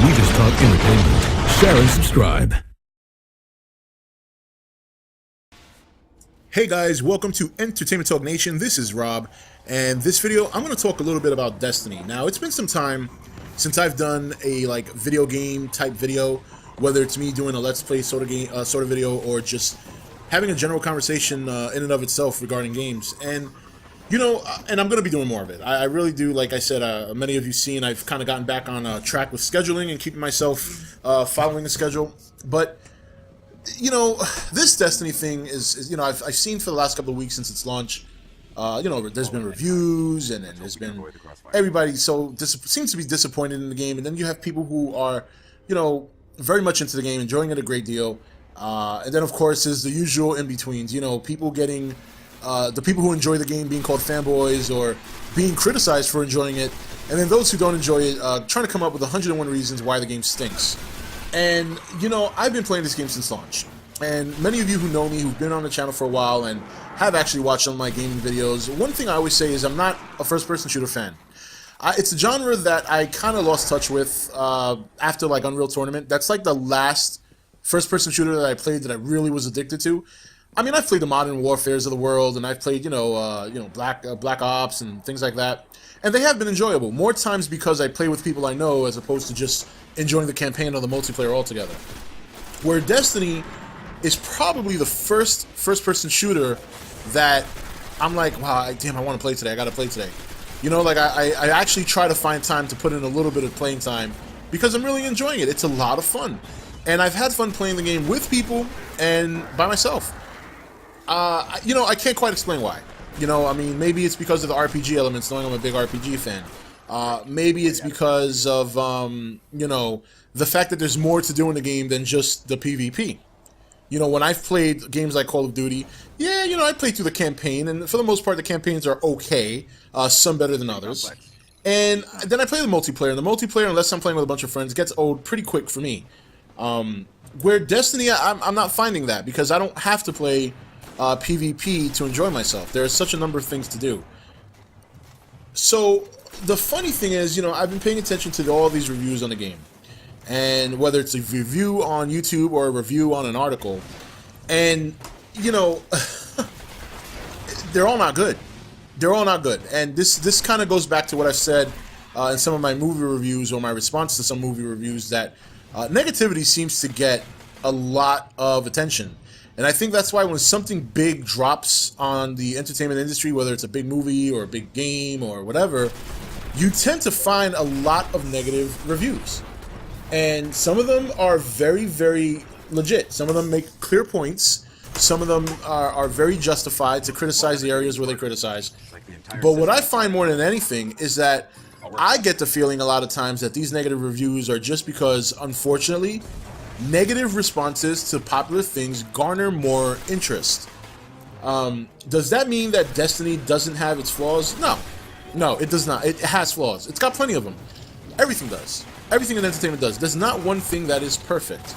We just talk entertainment. Share and subscribe. Hey guys, welcome to Entertainment Talk Nation. This is Rob, and this video I'm going to talk a little bit about Destiny. Now, it's been some time since I've done a video game type video, whether it's me doing a let's play sort of video or just having a general conversation in and of itself regarding games. And and I'm going to be doing more of it. I really do. Like I said, many of you seen, I've kind of gotten back on track with scheduling and keeping myself following the schedule. But this Destiny thing is I've seen for the last couple of weeks since its launch. There's been reviews and there's been everybody seems to be disappointed in the game, and then you have people who are very much into the game, enjoying it a great deal, and then of course there's the usual in betweens. People getting the people who enjoy the game being called fanboys or being criticized for enjoying it, and then those who don't enjoy it trying to come up with 101 reasons why the game stinks. And I've been playing this game since launch, and many of you who know me, who've been on the channel for a while and have actually watched some of my gaming videos, one thing I always say is I'm not a first-person shooter fan. It's a genre that I kind of lost touch with after Unreal Tournament. That's the last first-person shooter that I played that I really was addicted to. I mean, I've played the Modern Warfares of the world, and I've played Black Ops and things like that, and they have been enjoyable. More times because I play with people I know as opposed to just enjoying the campaign or the multiplayer altogether. Where Destiny is probably the first-person shooter that I'm like, wow, damn, I want to play today. I got to play today. I actually try to find time to put in a little bit of playing time because I'm really enjoying it. It's a lot of fun. And I've had fun playing the game with people and by myself. I can't quite explain why. Maybe it's because of the RPG elements, knowing I'm a big RPG fan. Maybe it's because of, the fact that there's more to do in the game than just the PvP. When I've played games like Call of Duty, I played through the campaign, and for the most part, the campaigns are okay, some better than others. And then I play the multiplayer, and the multiplayer, unless I'm playing with a bunch of friends, gets old pretty quick for me. Where Destiny, I'm not finding that, because I don't have to play PvP to enjoy myself. There's such a number of things to do. So the funny thing is, I've been paying attention to all these reviews on the game, and whether it's a review on YouTube or a review on an article, and they're all not good. They're all not good. And this kind of goes back to what I've said in some of my movie reviews or my response to some movie reviews, that negativity seems to get a lot of attention. And I think that's why when something big drops on the entertainment industry, whether it's a big movie or a big game or whatever, you tend to find a lot of negative reviews. And some of them are very, very legit. Some of them make clear points. Some of them are very justified to criticize the areas where they criticize. But what I find more than anything is that I get the feeling a lot of times that these negative reviews are just because, unfortunately, negative responses to popular things garner more interest. Does that mean that Destiny doesn't have its flaws? No, it does not. It has flaws. It's got plenty of them. Everything does. Everything in entertainment does. There's not one thing that is perfect.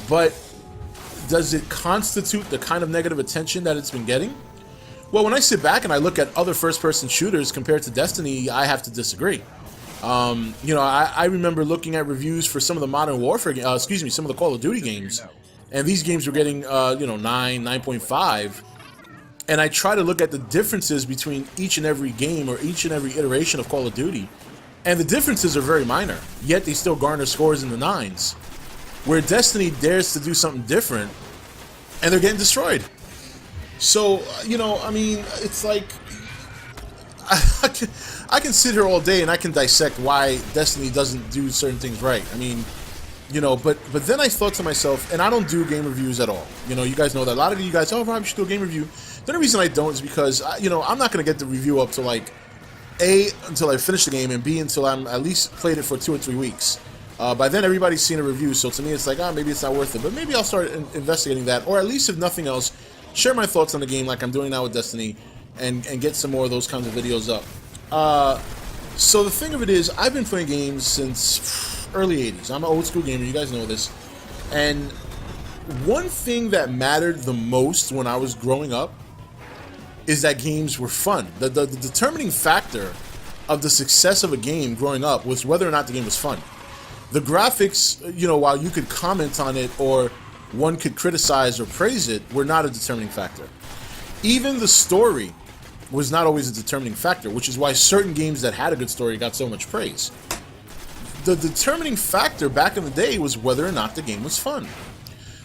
But does it constitute the kind of negative attention that it's been getting? Well, when I sit back and I look at other first-person shooters compared to Destiny, I have to disagree. I remember looking at reviews for some of the Modern Warfare, some of the Call of Duty games, and these games were getting, 9, 9.5, and I try to look at the differences between each and every game or each and every iteration of Call of Duty, and the differences are very minor, yet they still garner scores in the 9s, where Destiny dares to do something different, and they're getting destroyed. So, it's like, I can sit here all day and I can dissect why Destiny doesn't do certain things right. But then I thought to myself, and I don't do game reviews at all. You guys know that. A lot of you guys, oh, Rob, you should do a game review. The only reason I don't is because, I'm not going to get the review up to A, until I finish the game, and B, until I'm at least played it for 2 or 3 weeks. By then, everybody's seen a review, so to me, it's like, maybe it's not worth it. But maybe I'll start investigating that, or at least, if nothing else, share my thoughts on the game like I'm doing now with Destiny, and get some more of those kinds of videos up. So the thing of it is, I've been playing games since early 80s. I'm an old school gamer, you guys know this. And one thing that mattered the most when I was growing up is that games were fun. The determining factor of the success of a game growing up was whether or not the game was fun. The graphics, while you could comment on it or one could criticize or praise it, were not a determining factor. Even the story was not always a determining factor, which is why certain games that had a good story got so much praise. The determining factor back in the day was whether or not the game was fun.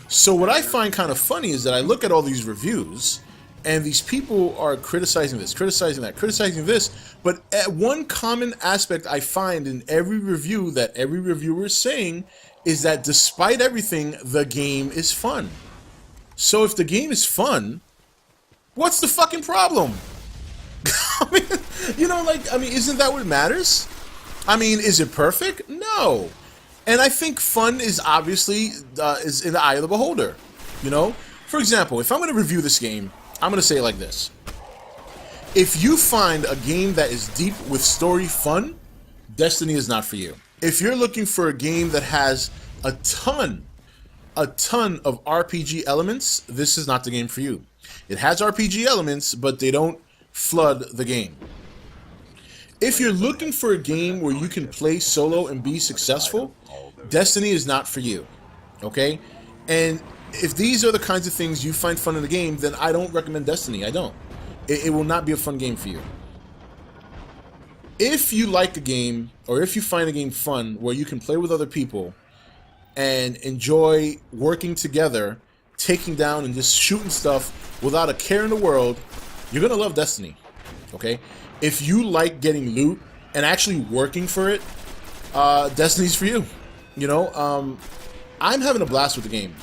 So what I find kind of funny is that I look at all these reviews, and these people are criticizing this, criticizing that, criticizing this, but one common aspect I find in every review that every reviewer is saying is that despite everything, the game is fun. So if the game is fun, what's the fucking problem? Isn't that what matters? Is it perfect? No. And I think fun is obviously is in the eye of the beholder. For example, if I'm going to review this game, I'm going to say it like this. If you find a game that is deep with story fun, Destiny is not for you. If you're looking for a game that has a ton of RPG elements, this is not the game for you. It has RPG elements, but they don't flood the game. If you're looking for a game where you can play solo and be successful, Destiny is not for you. Okay? And if these are the kinds of things you find fun in the game, then I don't recommend Destiny. I don't. It will not be a fun game for you. If you like a game, or if you find a game fun where you can play with other people and enjoy working together, taking down and just shooting stuff without a care in the world, you're going to love Destiny. Okay? If you like getting loot and actually working for it, Destiny's for you. I'm having a blast with the game.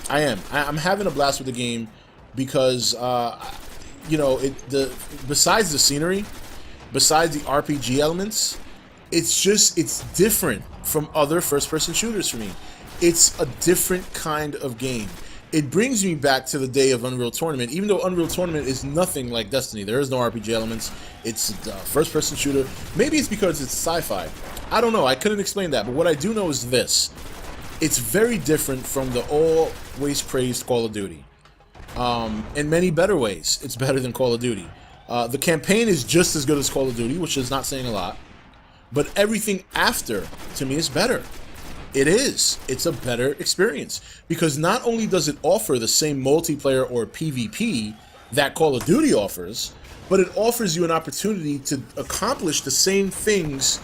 I am. I'm having a blast with the game because, besides the scenery, besides the RPG elements, it's different from other first-person shooters for me. It's a different kind of game. It brings me back to the day of Unreal Tournament, even though Unreal Tournament is nothing like Destiny. There is no RPG elements. It's a first-person shooter. Maybe it's because it's sci-fi. I don't know. I couldn't explain that. But what I do know is this. It's very different from the always praised Call of Duty. In many better ways, it's better than Call of Duty. The campaign is just as good as Call of Duty, which is not saying a lot. But everything after, to me, is better. It is. It's a better experience. Because not only does it offer the same multiplayer or PvP that Call of Duty offers, but it offers you an opportunity to accomplish the same things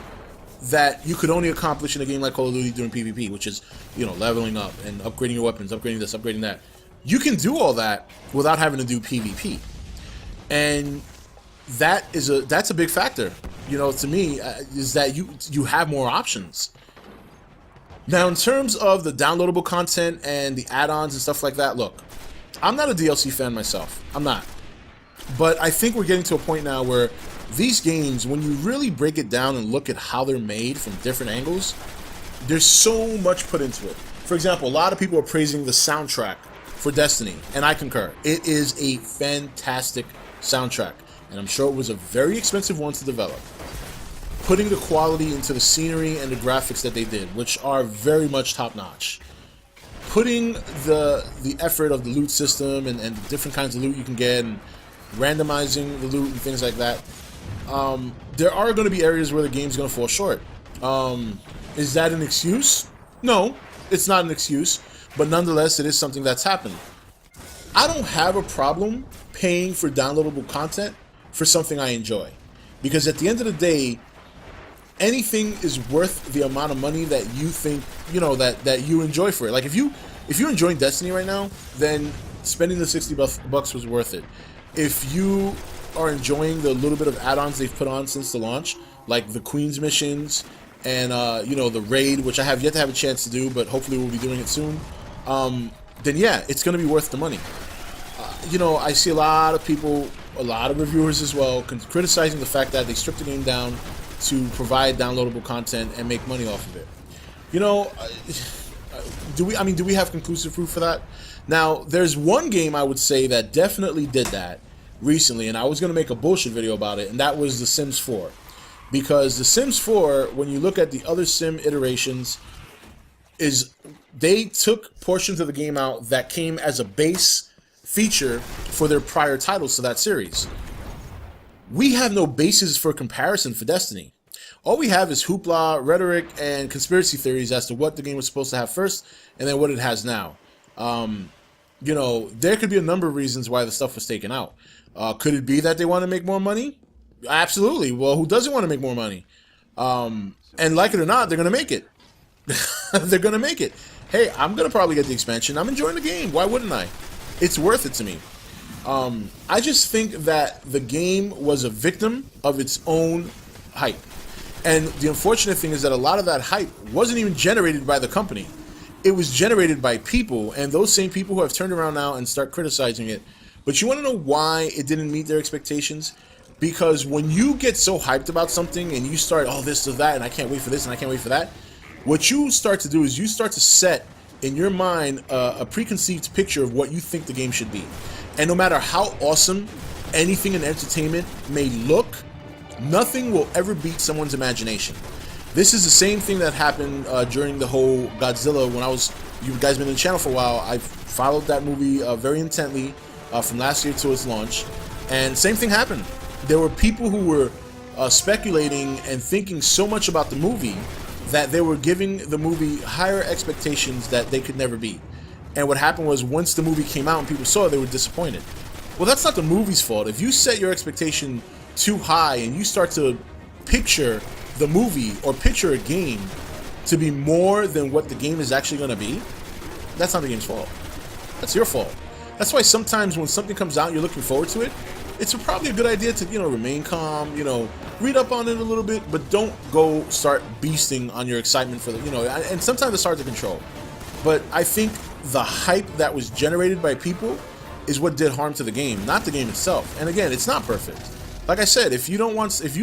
that you could only accomplish in a game like Call of Duty doing PvP, which is, leveling up and upgrading your weapons, upgrading this, upgrading that. You can do all that without having to do PvP. And that's a big factor, to me, is that you have more options. Now, in terms of the downloadable content and the add-ons and stuff like that, look, I'm not a DLC fan myself. I'm not. But I think we're getting to a point now where these games, when you really break it down and look at how they're made from different angles, there's so much put into it. For example, a lot of people are praising the soundtrack for Destiny, and I concur. It is a fantastic soundtrack, and I'm sure it was a very expensive one to develop. Putting the quality into the scenery and the graphics that they did, which are very much top-notch. Putting the effort of the loot system and the different kinds of loot you can get, and randomizing the loot and things like that. There are going to be areas where the game's going to fall short. Is that an excuse? No, it's not an excuse, but nonetheless, it is something that's happened. I don't have a problem paying for downloadable content for something I enjoy, because at the end of the day, anything is worth the amount of money that you think, that you enjoy for it. Like if you're enjoying Destiny right now, then spending the $60 was worth it. If you are enjoying the little bit of add-ons they've put on since the launch, like the Queen's missions and the raid, which I have yet to have a chance to do, but hopefully we'll be doing it soon, then yeah, it's going to be worth the money. I see a lot of people, a lot of reviewers as well, criticizing the fact that they stripped the game down to provide downloadable content and make money off of it. Do we have conclusive proof for that? Now, there's one game I would say that definitely did that recently, and I was going to make a bullshit video about it, and that was The Sims 4. Because The Sims 4, when you look at the other Sim iterations, they took portions of the game out that came as a base feature for their prior titles to that series. We have no basis for comparison for Destiny. All we have is hoopla, rhetoric, and conspiracy theories as to what the game was supposed to have first and then what it has now. You know, there could be a number of reasons why the stuff was taken out. Could it be that they want to make more money? Absolutely. Well, who doesn't want to make more money? And like it or not, they're going to make it. They're going to make it. Hey, I'm going to probably get the expansion. I'm enjoying the game. Why wouldn't I? It's worth it to me. I just think that the game was a victim of its own hype. And the unfortunate thing is that a lot of that hype wasn't even generated by the company. It was generated by people, and those same people who have turned around now and start criticizing it. But you want to know why it didn't meet their expectations? Because when you get so hyped about something and you start, oh, this or that, and I can't wait for this and I can't wait for that, what you start to do is you start to set in your mind a preconceived picture of what you think the game should be. And no matter how awesome anything in entertainment may look, nothing will ever beat someone's imagination. This is the same thing that happened during the whole Godzilla. When you guys been in the channel for a while, I followed that movie very intently from last year to its launch, and same thing happened. There were people who were speculating and thinking so much about the movie that they were giving the movie higher expectations that they could never beat. And what happened was, once the movie came out and people saw it, they were disappointed. Well, that's not the movie's fault. If you set your expectation too high and you start to picture the movie or picture a game to be more than what the game is actually going to be, that's not the game's fault. That's your fault. That's why sometimes when something comes out and you're looking forward to it, it's probably a good idea to, remain calm, read up on it a little bit, but don't go start beasting on your excitement for the, and sometimes it's hard to control. But I think the hype that was generated by people is what did harm to the game, not the game itself. And again, it's not perfect. Like I said, if you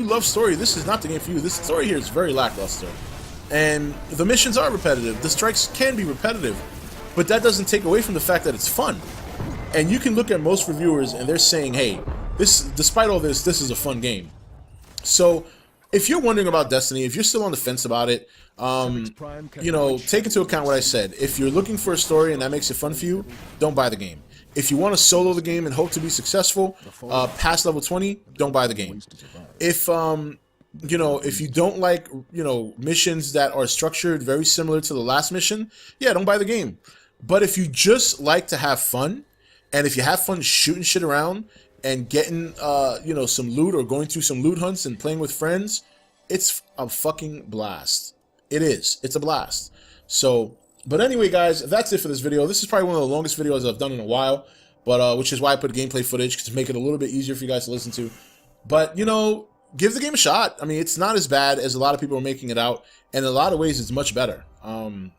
love story, this is not the game for you. This story here is very lackluster. And the missions are repetitive. The strikes can be repetitive, but that doesn't take away from the fact that it's fun. And you can look at most reviewers and they're saying, hey, despite all this is a fun game. So if you're wondering about Destiny, if you're still on the fence about it, take into account what I said. If you're looking for a story and that makes it fun for you, don't buy the game. If you want to solo the game and hope to be successful, past level 20, don't buy the game. If if you don't like, missions that are structured very similar to the last mission, yeah, don't buy the game. But if you just like to have fun, and if you have fun shooting shit around and getting, some loot or going through some loot hunts and playing with friends, it's a fucking blast. It is. It's a blast. So, but anyway, guys, that's it for this video. This is probably one of the longest videos I've done in a while, but which is why I put gameplay footage, to make it a little bit easier for you guys to listen to. But, give the game a shot. I mean, it's not as bad as a lot of people are making it out, and in a lot of ways, it's much better.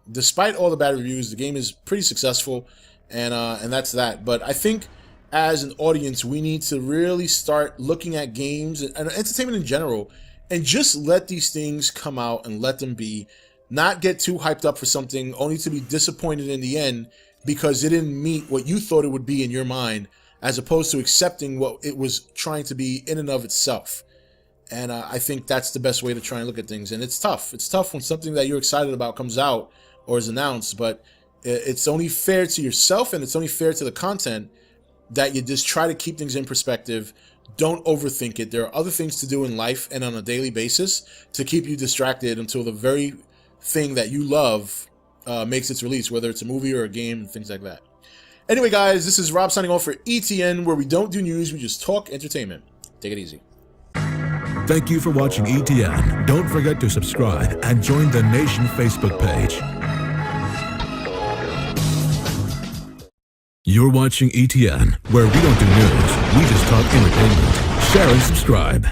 Despite all the bad reviews, the game is pretty successful, and that's that. But I think as an audience, we need to really start looking at games and entertainment in general, and just let these things come out and let them be. Not get too hyped up for something only to be disappointed in the end because it didn't meet what you thought it would be in your mind, as opposed to accepting what it was trying to be in and of itself. And I think that's the best way to try and look at things. And it's tough. It's tough when something that you're excited about comes out or is announced, but it's only fair to yourself and it's only fair to the content that you just try to keep things in perspective. Don't overthink it. There are other things to do in life and on a daily basis to keep you distracted until the very thing that you love makes its release, whether it's a movie or a game, things like that. Anyway, guys, this is Rob signing off for ETN, where we don't do news, we just talk entertainment. Take it easy. Thank you for watching ETN. Don't forget to subscribe and join the Nation Facebook page. You're watching ETN, where we don't do news, we just talk entertainment. Share and subscribe.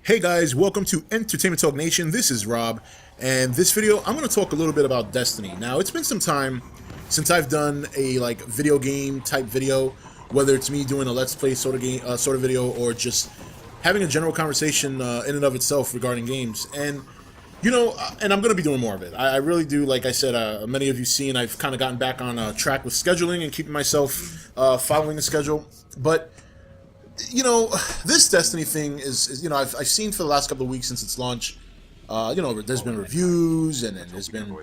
Hey guys, welcome to Entertainment Talk Nation. This is Rob, and this video I'm going to talk a little bit about Destiny. Now, it's been some time since I've done a video game type video, whether it's me doing a let's play sort of video or just having a general conversation in and of itself regarding games. And and I'm going to be doing more of it. I really do. Like I said, many of you seen, I've kind of gotten back on track with scheduling and keeping myself following the schedule. But this Destiny thing is I've seen for the last couple of weeks since its launch. There's been reviews and there's been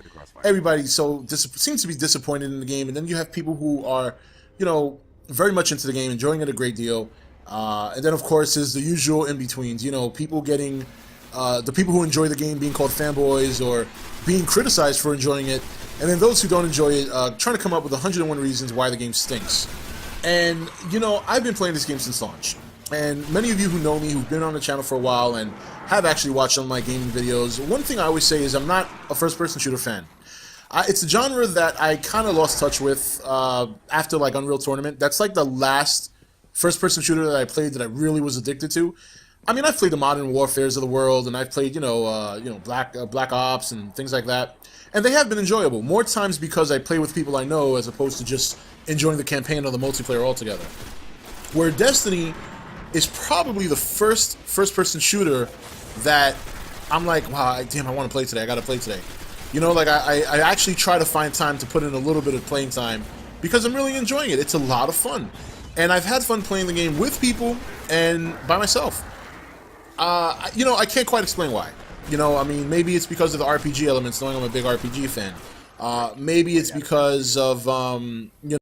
everybody seems to be disappointed in the game, and then you have people who are very much into the game, enjoying it a great deal, And then, of course, is the usual in-betweens. You know, people getting... the people who enjoy the game being called fanboys or being criticized for enjoying it, and then those who don't enjoy it trying to come up with 101 reasons why the game stinks. And, you know, I've been playing this game since launch. And many of you who know me, who've been on the channel for a while and have actually watched some of my gaming videos, one thing I always say is I'm not a first-person shooter fan. It's a genre that I kind of lost touch with after, like, Unreal Tournament. That's, like, the last first-person shooter that I played that I really was addicted to. I mean, I've played the Modern Warfares of the world, and I've played, Black Ops and things like that. And they have been enjoyable, more times because I play with people I know as opposed to just enjoying the campaign or the multiplayer altogether. Where Destiny is probably the first-person shooter that I'm like, wow, damn, I want to play today. I got to play today. You know, like, I actually try to find time to put in a little bit of playing time because I'm really enjoying it. It's a lot of fun. And I've had fun playing the game with people and by myself. You know, I can't quite explain why. You know, I mean, maybe it's because of the RPG elements, knowing I'm a big RPG fan. Maybe it's because of,